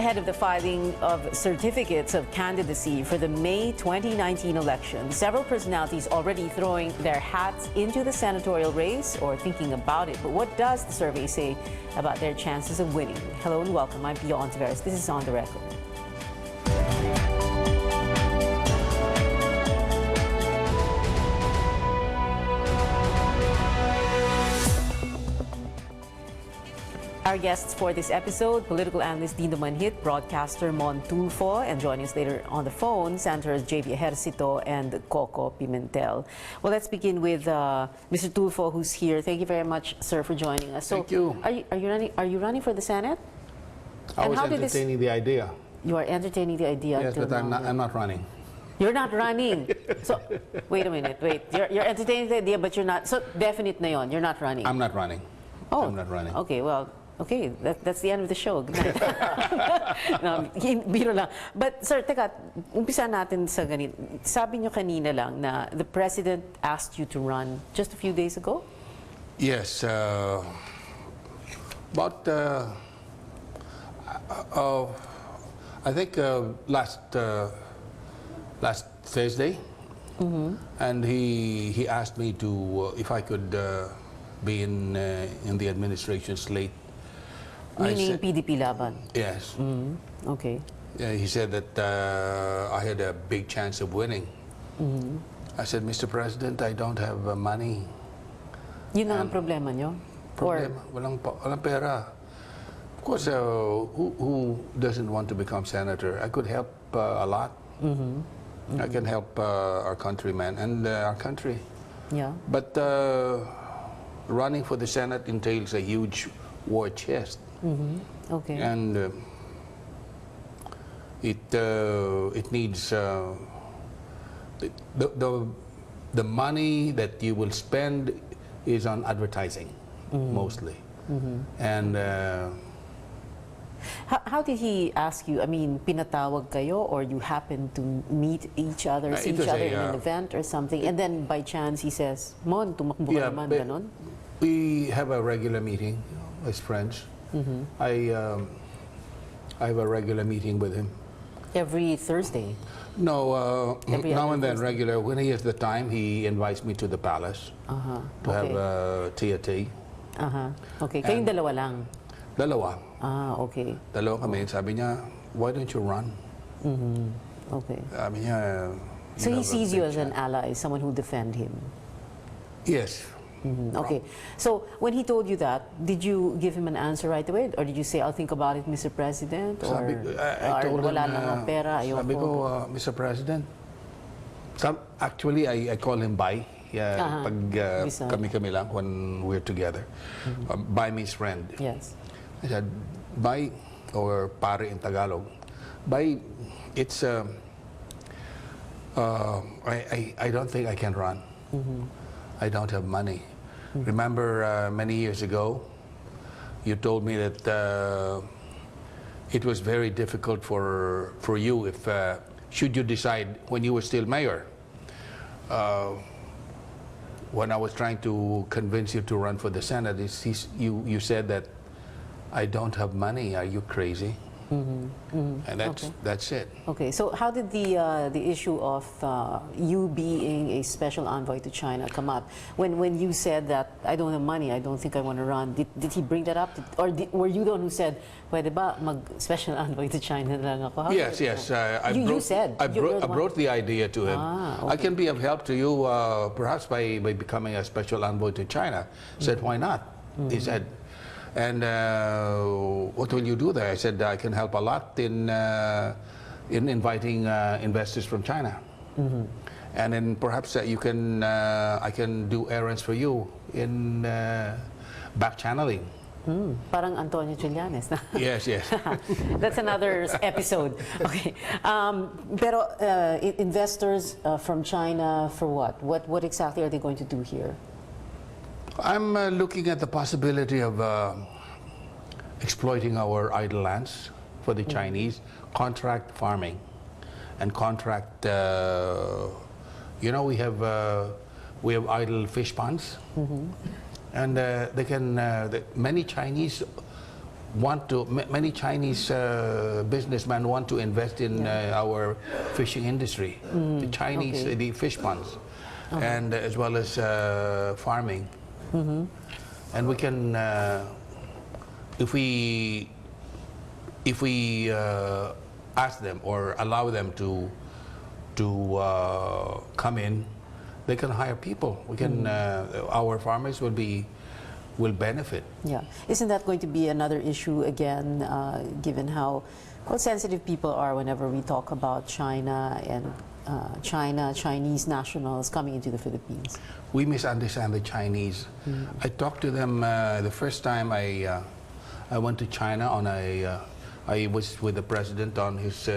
Ahead of the filing of certificates of candidacy for the May 2019 election, several personalities already throwing their hats into the senatorial race or thinking about it. But what does the survey say about their chances of winning? Hello and welcome. I'm Pia Hontiveros. This is On the Record. Our guests for this episode, political analyst Dindo Manhit, broadcaster Mon Tulfo, and joining us later on the phone, Senators JV Ejercito and Koko Pimentel. Well, let's begin with Mr. Tulfo, who's here. Thank you very much, sir, for joining us. Thank you. Are you running for the Senate? I was entertaining the idea. You are entertaining the idea. Yes, but I'm not running. You're not running. So, wait a minute. Wait. You're entertaining the idea, but you're not. So, definite na yon. You're not running. I'm not running. Oh. I'm not running. Okay, well. Okay, that's the end of the show. Good night. No, biro lang. But sir, teka, umpisa natin sa ganito. Sabi nyo kanina lang na the president asked you to run just a few days ago? Yes. About, I think last Thursday, and he asked me to if I could be in the administration slate. Meaning PDP laban? Yes. Okay. He said that I had a big chance of winning. I said, Mr. President, I don't have money. Yun ang problema nyo? Problema? Walang pera. Of course, who doesn't want to become senator? I could help a lot. I can help our countrymen and our country. Yeah. But running for the Senate entails a huge war chest. Okay. And it needs the money that you will spend is on advertising mostly. And how did he ask you? I mean, pinatawag kayo, or you happened to meet each other, see each other in an event or something, and then by chance he says, Mon, tumakbo ka naman, ganon? We have a regular meeting as friends. I have a regular meeting with him. Every Thursday? No, now and then Thursday. regular. When he has the time, he invites me to the palace to have tea. Okay, kayong dalawa lang? Dalawa. Okay. Dalawa kami. Sabi niya, why don't you run? Okay. Sabi niya, So he sees you as an ally, someone who defend him? Yes. Okay. So when he told you that, did you give him an answer right away? Or did you say, I'll think about it, Mr. President? Or I told him, wala lang pera, sabi ko, Mr. President, actually, I call him Bay. Yeah, pag kami lang when we're together. Bay means friend. Yes. I said, Bay, or pare in Tagalog, Bay, it's, I don't think I can run. I don't have money. Remember many years ago, you told me that it was very difficult for you if, should you decide when you were still mayor, when I was trying to convince you to run for the Senate, you said that I don't have money. Are you crazy? And that's it. Okay, so how did the issue of you being a special envoy to China come up? When you said that, I don't have money, I don't think I want to run, did he bring that up? Or were you the one who said, pwede ba mag-special envoy to China lang ako? Yes. I brought the idea to him. Okay. I can be of help to you perhaps by becoming a special envoy to China. He said, why not? He said, and what will you do there? I said, I can help a lot in inviting investors from China. And then perhaps you can, I can do errands for you in back channeling. Parang Antonio Trillanes. Yes. That's another episode. Okay. Pero investors from China for what? What exactly are they going to do here? I'm looking at the possibility of exploiting our idle lands for the Chinese, contract farming and contract, you know, we have idle fish ponds, and they can, many Chinese many Chinese businessmen want to invest in our fishing industry, the Chinese, the fish ponds, and as well as farming. And we can, if we ask them or allow them to come in, they can hire people. We can, our farmers will benefit. Yeah. Isn't that going to be another issue again, given how sensitive people are whenever we talk about China and Chinese nationals coming into the Philippines? We misunderstand the Chinese. I talked to them the first time I went to China on I was with the president on his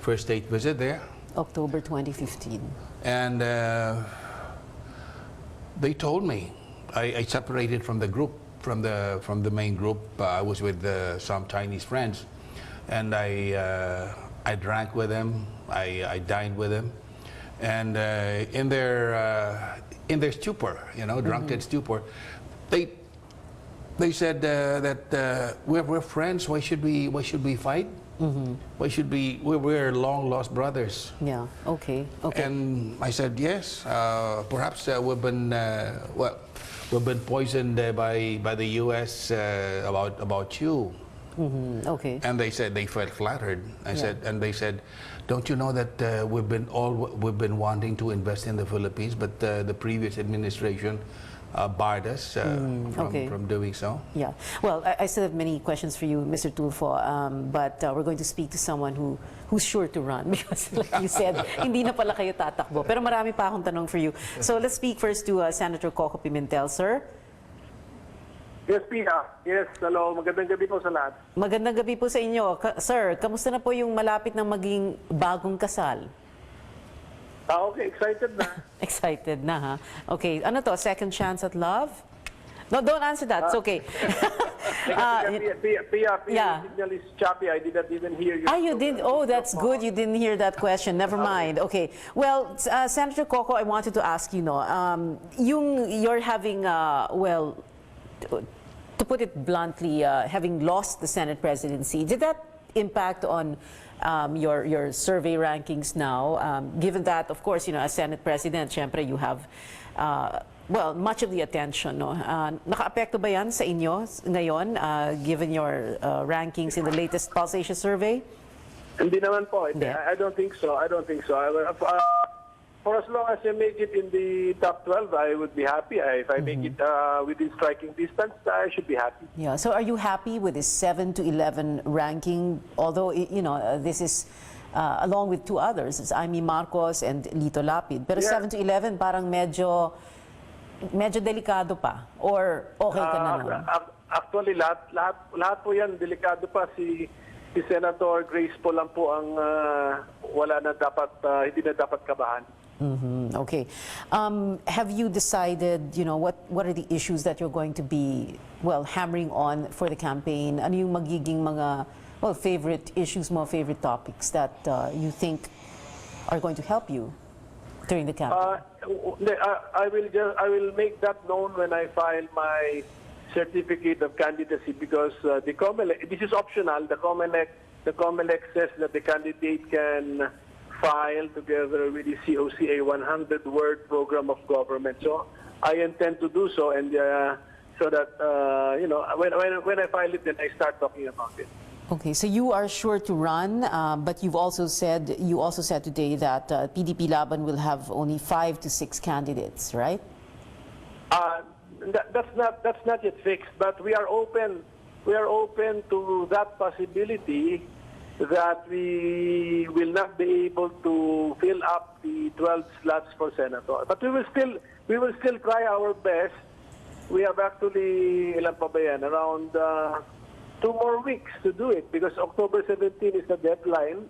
first state visit there. October 2015. And they told me, I separated from the group, from the main group. I was with some Chinese friends, and I drank with them. I dined with them, and in their stupor, drunken stupor, they said that we're friends. Why should we fight? Why should we're long lost brothers? Yeah. Okay. And I said yes. Perhaps we've been poisoned by the U.S. about you. Okay. And they said they felt flattered. They said, don't you know that we've been wanting to invest in the Philippines, but the previous administration barred us from doing so. Yeah. Well, I still have many questions for you, Mr. Tulfo, but we're going to speak to someone who's sure to run because, like you said, hindi na pala kayo tatakbo. Pero marami pa akong tanong for you. So let's speak first to Senator Koko Pimentel, sir. Yes, Pia. Yes, hello. Magandang gabi po sa lahat. Magandang gabi po sa inyo. Sir, kamusta na po yung malapit ng maging bagong kasal? Okay, excited na. Excited na, ha? Okay, ano to? Second chance at love? No, don't answer that. It's okay. Pia, yeah. signal is choppy. I didn't even hear you. You didn't? Oh, that's good. You didn't hear that question. Never mind. Okay. Well, Senator Koko, I wanted to ask you, you're having, to put it bluntly, having lost the Senate presidency, did that impact on your survey rankings now? Given that, of course, as Senate President, syempre, you have, much of the attention. No? Naka-apekto ba yan sa inyo ngayon, given your rankings in the latest Pulse Asia survey? Hindi naman po. Yeah. I don't think so. For as long as I make it in the top 12, I would be happy. If I make it within striking distance, I should be happy. Yeah. So are you happy with this 7 to 11 ranking? Although, this is along with two others. It's Amy Marcos and Lito Lapid. Pero 7 to 11, parang medyo delikado pa. Or okay ka na nun? Actually, lahat po yan, delikado pa. Si Senator Grace po lang po ang hindi na dapat kabahan. Okay. Have you decided, what are the issues that you're going to be, hammering on for the campaign? Ano yung magiging mga, favorite issues mo, favorite topics that you think are going to help you during the campaign? I will make that known when I file my certificate of candidacy because the COMELEC, this is optional. The COMELEC says that the candidate can file together with the COCA 100-word program of government. So I intend to do so, and so that when I file it, then I start talking about it. Okay, so you are sure to run, but you also said today that PDP Laban will have only 5 to 6 candidates, right? That's not yet fixed, but we are open to that possibility that we will not be able to fill up the 12 slots for senator. But we will still try our best. We have actually around 2 more weeks to do it because October 17 is the deadline,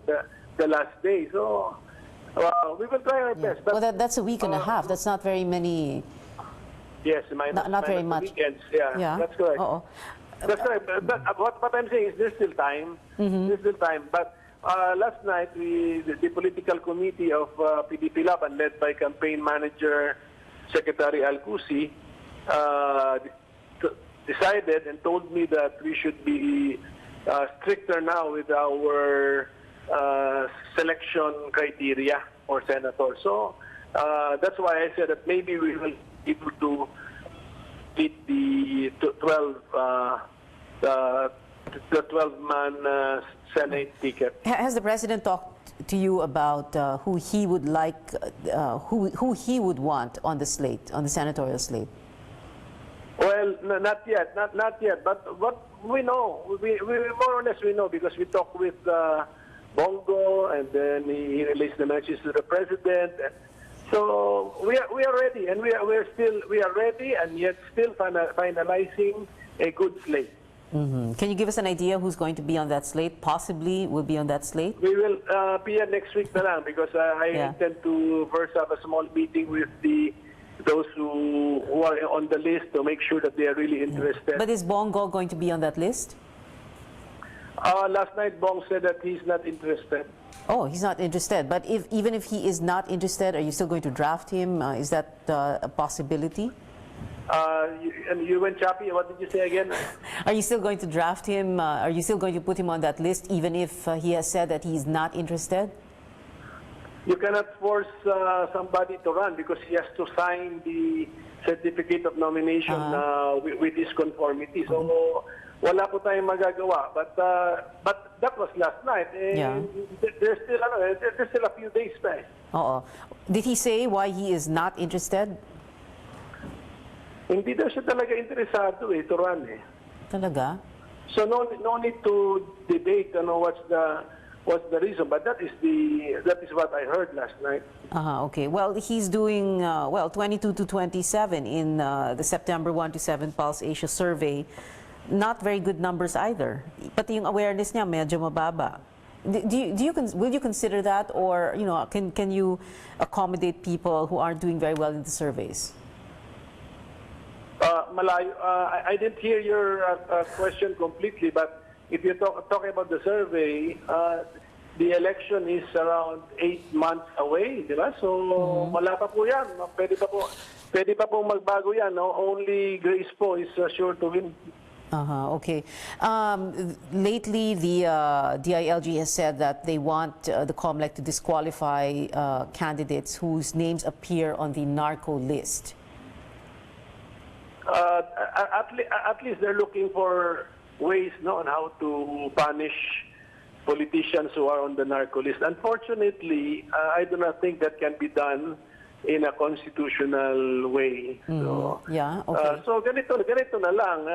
the last day. So we will try our best. But, that's a week and a half. That's not very many. Yes, not very much. Weekends. Yeah, that's correct. That's right. But what I'm saying is there's still time. There's still time. But last night, the political committee of PDP Laban, led by campaign manager Secretary Alcusi, decided and told me that we should be stricter now with our selection criteria for senator. So that's why I said that maybe we will be able to beat the 12-man Senate ticket. Has the president talked to you about who he would like, who he would want on the slate, on the senatorial slate? Well, not yet, not yet. But what we know, we more or less we know because we talked with Bongo, and then he released the message to the president. So we are ready, and we are ready, and yet still finalizing a good slate. Mm-hmm. Can you give us an idea who's going to be on that slate? Possibly will be on that slate? We will Pia next week na lang because I intend to first have a small meeting with those who are on the list to make sure that they are really interested. But is Bongo going to be on that list? Last night, Bong said that he's not interested. Oh, he's not interested. But even if he is not interested, are you still going to draft him? Is that a possibility? You went choppy. What did you say again? Are you still going to draft him? Are you still going to put him on that list, even if he has said that he's not interested? You cannot force somebody to run because he has to sign the certificate of nomination with his conformity. So wala po tayong magagawa. But that was last night. There's still a few days pa. Oo. Did he say why he is not interested? Hindi daw siya talaga interesado to run Talaga? So no need to debate what's the reason, but that is what I heard last night. Okay. Well, he's doing 22 to 27 in the September 1 to 7 Pulse Asia survey. Not very good numbers either. Pati yung awareness niya medyo mababa. Will you consider that, or can you accommodate people who aren't doing very well in the surveys? Malayo. I didn't hear your question completely, but if you're talking about the survey, the election is around 8 months away, di ba? So, wala pa po yan. Pwede pa po magbago yan. No? Only Grace po is sure to win. Okay. Lately, the DILG has said that they want the COMELEC to disqualify candidates whose names appear on the narco list. At least they're looking for ways on how to punish politicians who are on the narco list. Unfortunately, I do not think that can be done in a constitutional way. So, so ganito na lang.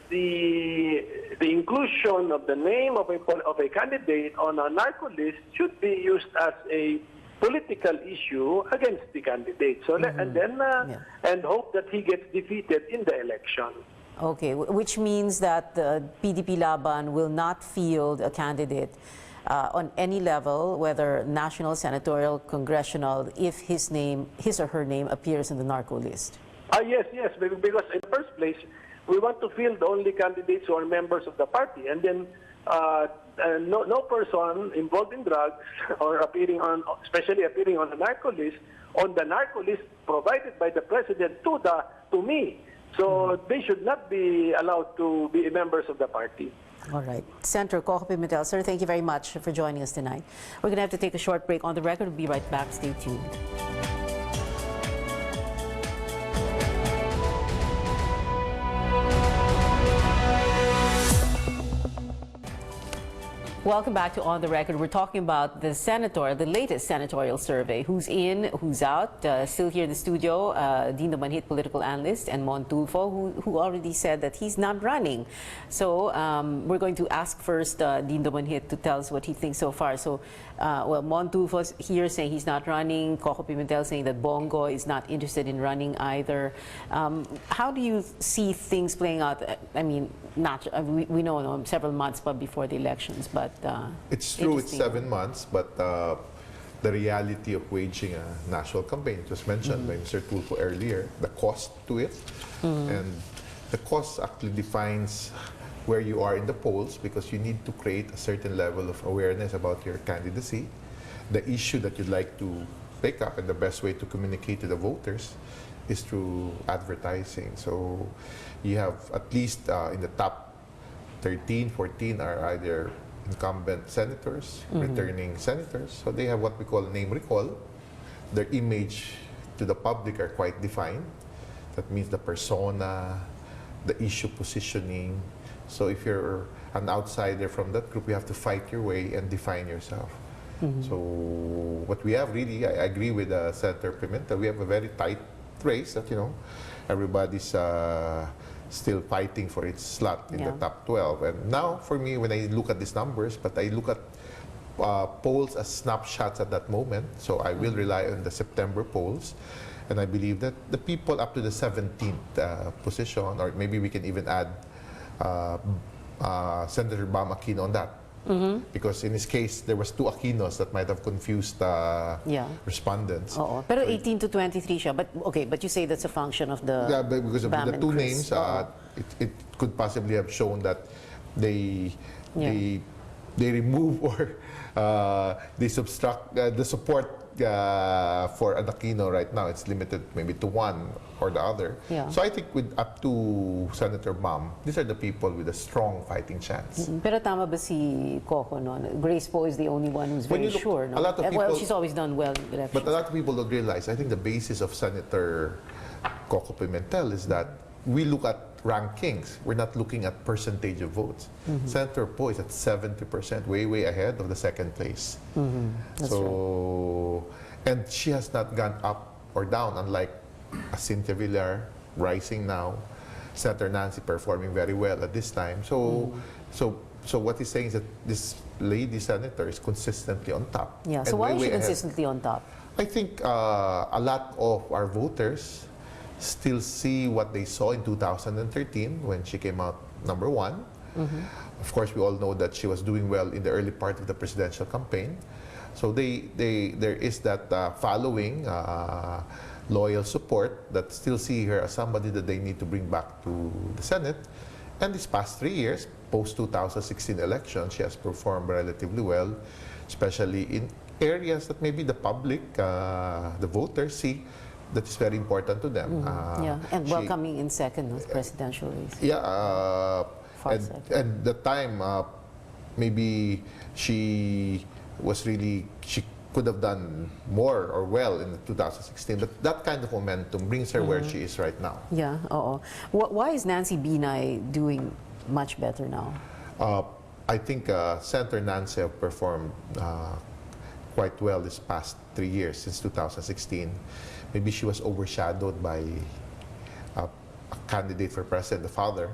The inclusion of the name of a candidate on a narco list should be used as a political issue against the candidate. So and hope that he gets defeated in the election. Okay, which means that the PDP Laban will not field a candidate on any level, whether national, senatorial, congressional, if his or her name appears in the narco list. Yes, because in the first place, we want to field only candidates who are members of the party, and then no person involved in drugs or especially appearing on the narco list provided by the president to me. So they should not be allowed to be members of the party. All right. Senator Koko Pimentel, sir, thank you very much for joining us tonight. We're going to have to take a short break. On the record, we'll be right back. Stay tuned. Welcome back to On the Record. We're talking about the latest senatorial survey. Who's in, who's out. Still here in the studio, Dindo Manhit, political analyst, and Mon Tulfo, who already said that he's not running. So we're going to ask first Dindo Manhit to tell us what he thinks so far. So, Mon Tulfo's here saying he's not running. Koko Pimentel saying that Bongo is not interested in running either. How do you see things playing out? I mean, we know several months before the elections, but it's true it's 7 months, but the reality of waging a national campaign, it was mentioned by Mr. Tulfo earlier, the cost to it, and the cost actually defines where you are in the polls, because you need to create a certain level of awareness about your candidacy, the issue that you'd like to pick up, and the best way to communicate to the voters is through advertising. So you have at least in the top 13, 14 are either incumbent senators, returning senators. So they have what we call name recall. Their image to the public are quite defined. That means the persona, the issue positioning. So if you're an outsider from that group, you have to fight your way and define yourself. So what we have really, I agree with Senator Pimentel, we have a very tight race that, everybody's still fighting for its slot in the top 12. And now, for me, when I look at these numbers, but I look at polls as snapshots at that moment, so I will rely on the September polls. And I believe that the people up to the 17th position, or maybe we can even add Senator Bam Aquino on that. Because in his case, there was 2 Aquinos that might have confused respondents. Oo. Pero 18 to 23 siya. But okay, but you say that's a function of the because of Bam the and 2 Chris. names, it could possibly have shown that they remove or they subtract the support for an Aquino right now. It's limited maybe to 1 or the other. So I think with up to Senator Bam, these are the people with a strong fighting chance. Pero tama ba si Koko, no? Grace po is the only one who's When very you look, sure, no? a lot of Well, people- she's always done well in elections. But a lot of people don't realize, I think the basis of Senator Koko Pimentel is that we look at rankings. We're not looking at percentage of votes. Senator Po is at 70%, way ahead of the second place. That's so, and she has not gone up or down, unlike Cynthia Villar, rising now, Senator Nancy performing very well at this time. So what he's saying is that this lady senator is consistently on top. Yeah. So and why is she way ahead. consistently on top? I think a lot of our voters still see what they saw in 2013 when she came out number 1. Of course, we all know that she was doing well in the early part of the presidential campaign. So there is that following, loyal support that still see her as somebody that they need to bring back to the Senate. And these past 3 years, post-2016 election, she has performed relatively well, especially in areas that maybe the public, the voters see that is very important to them. And welcoming in second with presidential race. And the time, maybe she could have done more or well in 2016, but that kind of momentum brings her where she is right now. Yeah, oo. Why is Nancy Binay doing much better now? I think Senator Nancy have performed quite well this past 3 years, since 2016. Maybe she was overshadowed by a candidate for president, the father,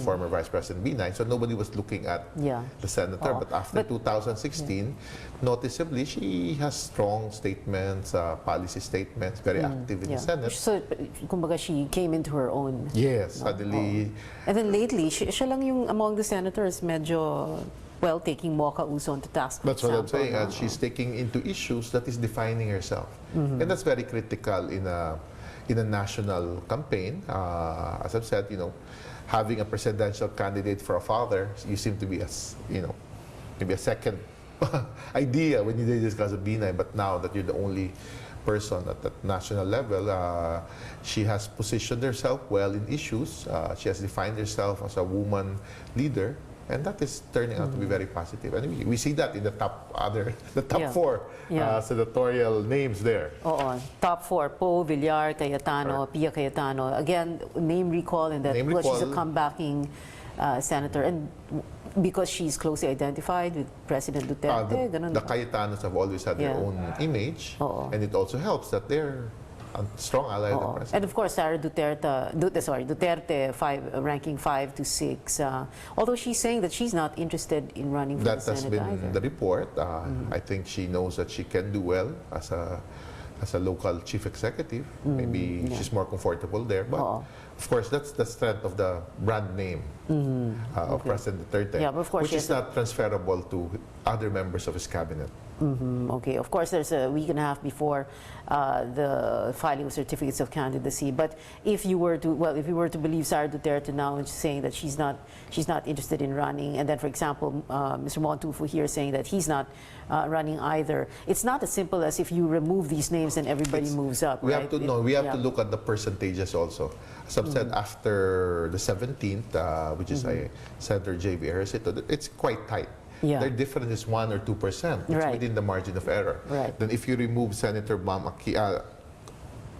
former Vice President Binay. So nobody was looking at the senator. But after 2016, noticeably, she has strong statements, policy statements, very active in the Senate. So, kumbaga, she came into her own. Yes, suddenly. And then lately, siya lang yung among the senators medyo, well, taking Mocha Uson to task. That's what I'm saying. She's taking into issues that is defining herself. And that's very critical in a national campaign. As I've said, having a presidential candidate for a father, you seem to be maybe a second idea when you discuss a Binay. But now that you're the only person at that national level, she has positioned herself well in issues. She has defined herself as a woman leader. And that is turning out to be very positive. And we see that in the top 4 senatorial names there. Oo. Top 4, Po, Villar, Cayetano, Pia Cayetano. Again, name recall in that she's a comebacking senator. And because she's closely identified with President Duterte. The Cayetanos have always had their own image. And it also helps that they're a strong ally of the president. And of course, Sara Duterte ranking 5 to 6. Although she's saying that she's not interested in running for the Senate. That has been the report. I think she knows that she can do well as a local chief executive. Maybe she's more comfortable there. But of course, that's the strength of the brand name of President Duterte, Yeah, but of course which is not transferable to other members of his cabinet. Okay, of course, there's a week and a half before the filing of certificates of candidacy. But if you were to, well, if you were to believe Sara Duterte now and saying that she's not interested in running, and then, for example, Mr. Mon Tulfo here saying that he's not running either, it's not as simple as if you remove these names and everybody moves up. We right? have to know. We have to look at the percentages also. As I've said, after the 17th, which is Senator JV Ejercito, it's quite tight. Yeah. Their difference is 1 or 2%. It's Right. within the margin of error. Right. Then if you remove Senator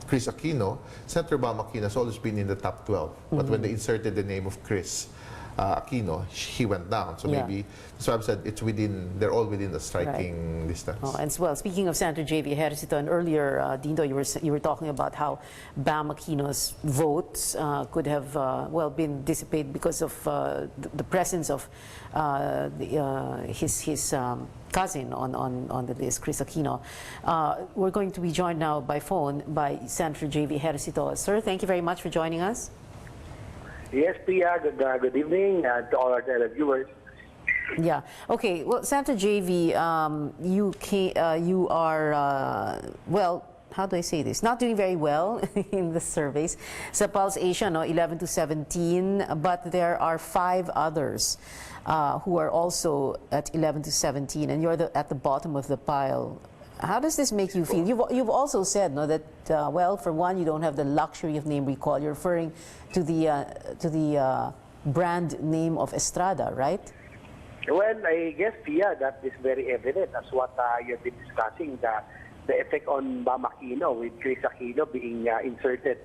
Chris Aquino, Senator Aquino has always been in the top 12. But when they inserted the name of Chris Aquino, he went down. So maybe, so I've said it's within, they're all within the striking distance. Oh, and well, speaking of Senator JV Ejercito, and earlier, Dindo, you were talking about how Bam Aquino's votes could have, well, been dissipated because of the presence of his cousin on the list, Chris Aquino. We're going to be joined now by phone by Senator JV Ejercito. Sir, thank you very much for joining us. Yes, Pia, good evening to all our televiewers. Yeah. Okay. Well, Senator JV, you are well. How do I say this? Not doing very well in the surveys. Sa Pulse Asia, no, 11 to 17, but there are 5 others who are also at 11 to 17, and you're at the bottom of the pile. How does this make you feel? You've also said, no, that well, for one, you don't have the luxury of name recall. You're referring to the brand name of Estrada, right? Well, I guess, Pia, that is very evident as what you've been discussing, the effect on Bam Aquino, with Chris Aquino being inserted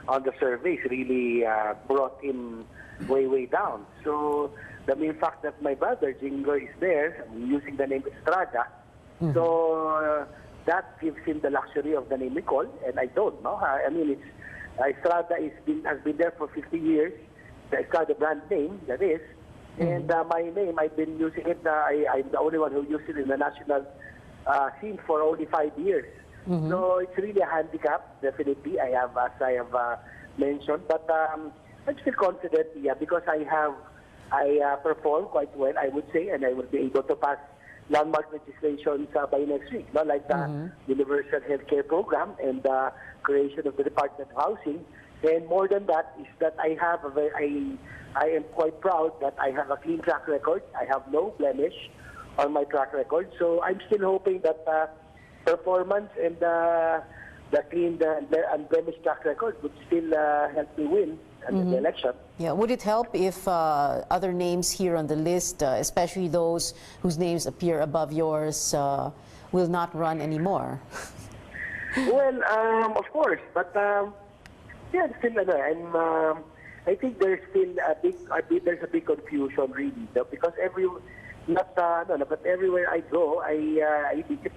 on the surveys really brought him way down. So the mere fact that my brother, Jingo, is there, using the name Estrada, so that gives him the luxury of the name recall, and I don't know. I mean, it's, Estrada has been there for 50 years. The Estrada brand name, that is. And my name, I've been using it. I'm the only one who used it in the national scene for only 5 years. So it's really a handicap, definitely. As I have mentioned. But I'm still confident, because I perform quite well, I would say, and I will be able to pass landmark legislation by next week, like the Universal Healthcare Program and the creation of the Department of Housing. And more than that is that I am quite proud that I have a clean track record. I have no blemish on my track record. So I'm still hoping that performance and the clean the unblemished track record would still help me win the election. Yeah, would it help if other names here on the list, especially those whose names appear above yours, will not run anymore? Well, of course, but yeah, still, I think there's still there's a big confusion really, because but everywhere I go, I think it's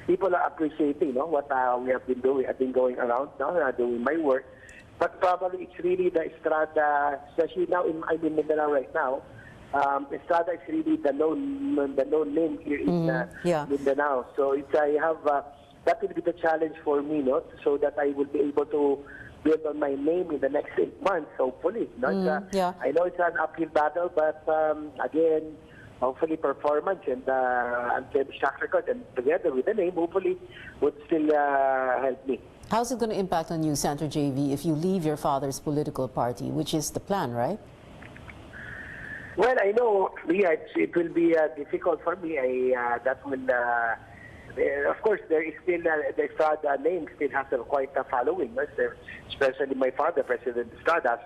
people are appreciating, what we have been doing. I've been going around now doing my work. But probably it's really the Estrada, especially now I'm in Mindanao right now. Estrada is really the known name here in Mindanao. So I have that will be the challenge for me, so that I will be able to build on my name in the next 8 months, hopefully. I know it's an uphill battle, but again, hopefully performance and track record, and together with the name, hopefully would still help me. How's it going to impact on you, Senator JV, if you leave your father's political party, which is the plan, right? Well, I know, it will be difficult for me. That will, of course, there is still the Estrada name still has quite a following, especially my father, President Estrada,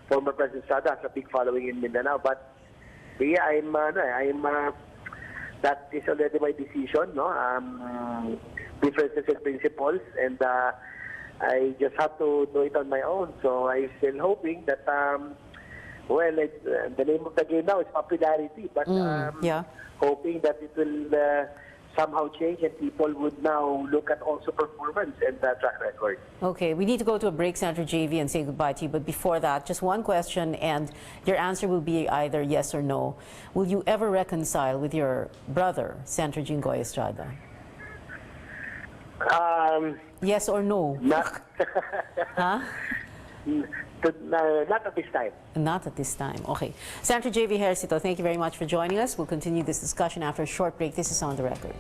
former President Estrada, has a big following in Mindanao. But that is already my decision. Differences in principles, and I just have to do it on my own. So I'm still hoping that, the name of the game now is popularity, but hoping that it will somehow change and people would now look at also performance and track record. Okay, we need to go to a break, Senator JV, and say goodbye to you. But before that, just one question, and your answer will be either yes or no. Will you ever reconcile with your brother, Senator Jingoy Estrada? Yes or no? Huh? Not at this time. Not at this time. Okay. Senator JV Ejercito, thank you very much for joining us. We'll continue this discussion after a short break. This is On the Record.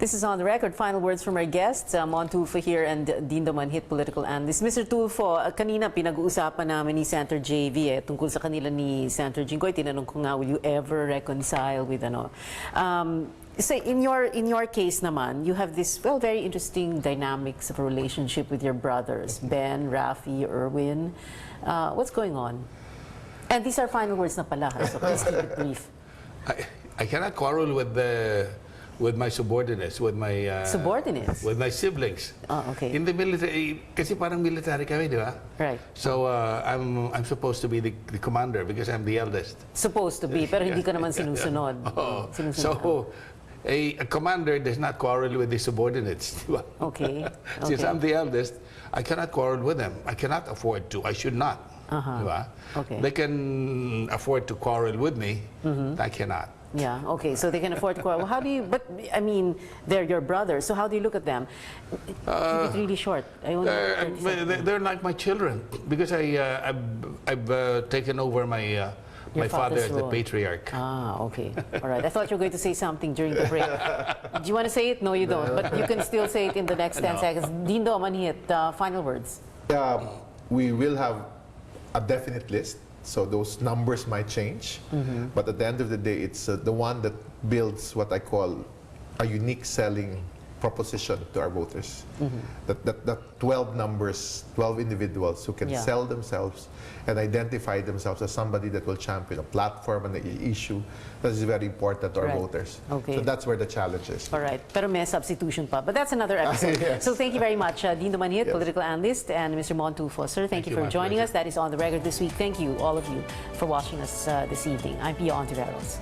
This is On the Record. Final words from our guests, Mon Tulfo here and Dindo Manhit, political analyst. Mr. Tulfo, kanina pinag-uusapan namin ni Senator JV tungkol sa kanila ni Senator Jinggoy. Tinanong ko nga, will you ever reconcile with ano? So in your case naman, you have this very interesting dynamics of a relationship with your brothers, Ben, Rafi, Erwin. What's going on? And these are final words na pala, so please keep it brief. I cannot quarrel with my subordinates, with my subordinates, with my siblings. Oh, okay. In the military, kasi parang military kami, di ba? Right. So I'm supposed to be the commander because I'm the eldest. Supposed to be, pero hindi ka naman sinusunod. Oh. So a commander does not quarrel with his subordinates, di ba? Okay. Since I'm the eldest, I cannot quarrel with them. I cannot afford to. I should not. Di ba? Okay. They can afford to quarrel with me. I cannot. Yeah, okay, so they can afford to quarrel. How do you, but I mean, they're your brothers, so how do you look at them? Keep it really short. They're like my children because I've taken over my father as the patriarch. Ah, okay. All right. I thought you were going to say something during the break. Do you want to say it? No, you don't. But you can still say it in the next 10 seconds. Dindo Manhit, final words. We will have a definite list. So those numbers might change, but at the end of the day, it's the one that builds what I call a unique selling proposition to our voters. That 12 numbers, 12 individuals who can sell themselves and identify themselves as somebody that will champion a platform and an issue that is very important to our voters. Okay. So that's where the challenge is. All right. Pero may substitution pa. But that's another episode. Yes. So thank you very much, Dindo Manhit, political analyst, and Mr. Mon Tulfo. Sir, thank you for joining us. That is On the Record this week. Thank you, all of you, for watching us this evening. I'm Pia Hontiveros.